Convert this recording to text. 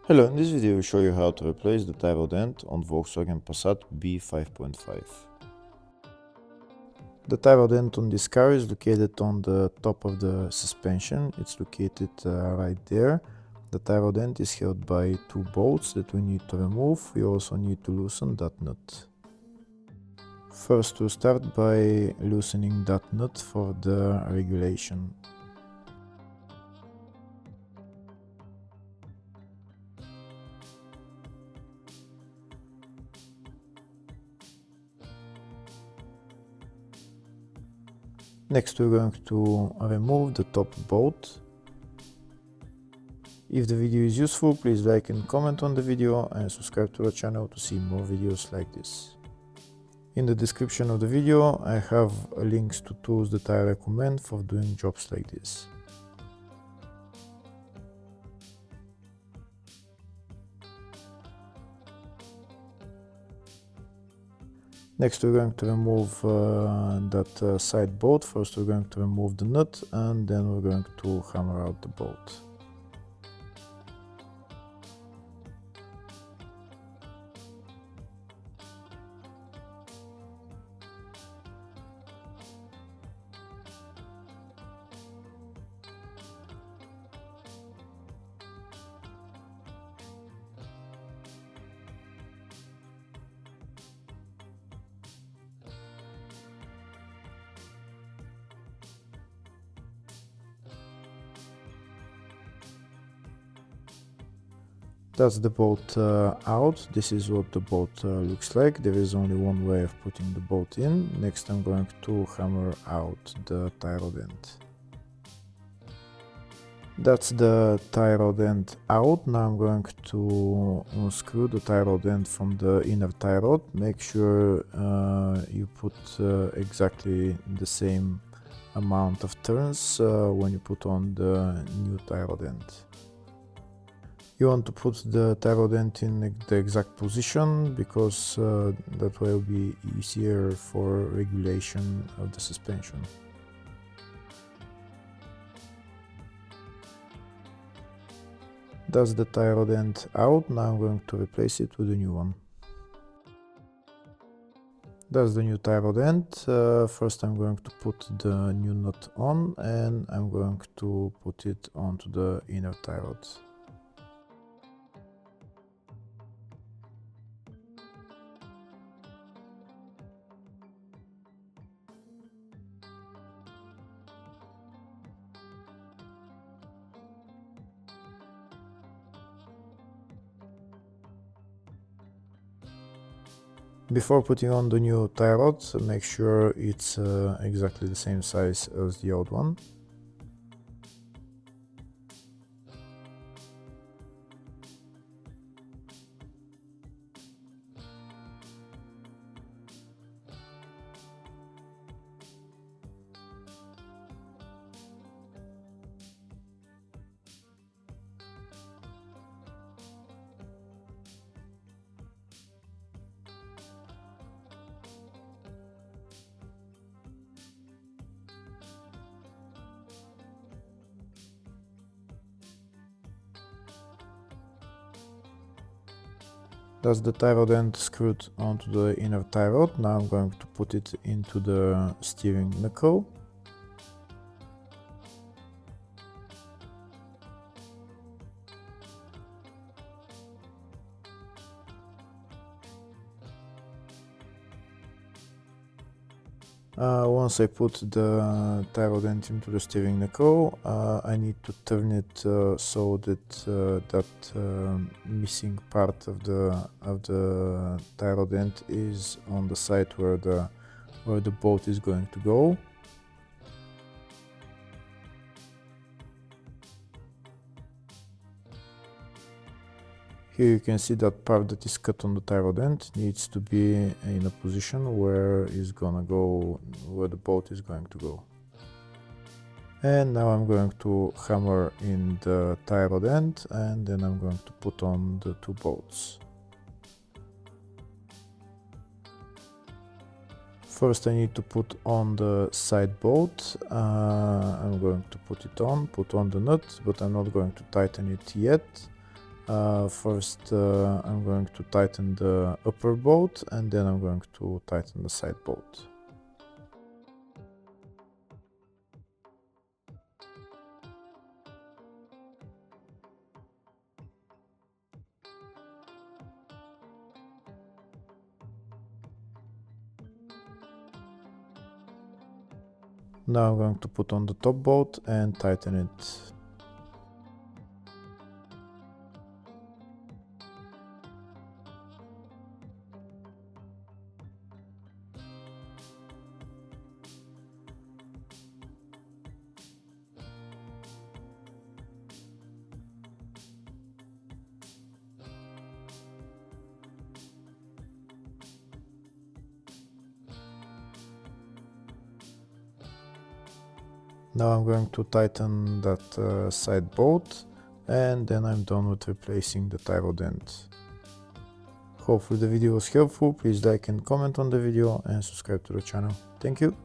Hello, in this video I will show you how to replace the tie rod end on Volkswagen Passat B5.5. The tie rod end on this car is located on the top of the suspension. It's located right there. The tie rod end is held by two bolts that we need to remove. We also need to loosen that nut. First, we'll start by loosening that nut for the regulation. Next, we're going to remove the top bolt. If the video is useful, please like and comment on the video and subscribe to the channel to see more videos like this. In the description of the video, I have links to tools that I recommend for doing jobs like this. Next, we're going to remove that side bolt. First, we're going to remove the nut and then we're going to hammer out the bolt. That's the bolt out. This is what the bolt looks like. There is only one way of putting the bolt in. Next, I'm going to hammer out the tie rod end. That's the tie rod end out. Now I'm going to unscrew the tie rod end from the inner tie rod. Make sure you put exactly the same amount of turns when you put on the new tie rod end. You want to put the tie rod end in the exact position because that way will be easier for regulation of the suspension. That's the tie rod end out. Now I'm going to replace it with a new one. That's the new tie rod end. First I'm going to put the new nut on and I'm going to put it onto the inner tie rod. Before putting on the new tie rod, make sure it's exactly the same size as the old one. That's the tie rod end screwed onto the inner tie rod. Now I'm going to put it into the steering knuckle. Once I put the tie rod end into the steering knuckle, I need to turn it so that that missing part of the tie rod end is on the side where the bolt is going to go. Here you can see that part that is cut on the tie rod end needs to be in a position where the bolt is going to go. And now I'm going to hammer in the tie rod end and then I'm going to put on the two bolts. First I need to put on the side bolt. I'm going to put on the nut, but I'm not going to tighten it yet. First I'm going to tighten the upper bolt, and then I'm going to tighten the side bolt. Now I'm going to put on the top bolt and tighten it. Now I'm going to tighten that side bolt, and then I'm done with replacing the tie rod end. Hopefully the video was helpful. Please like and comment on the video and subscribe to the channel. Thank you.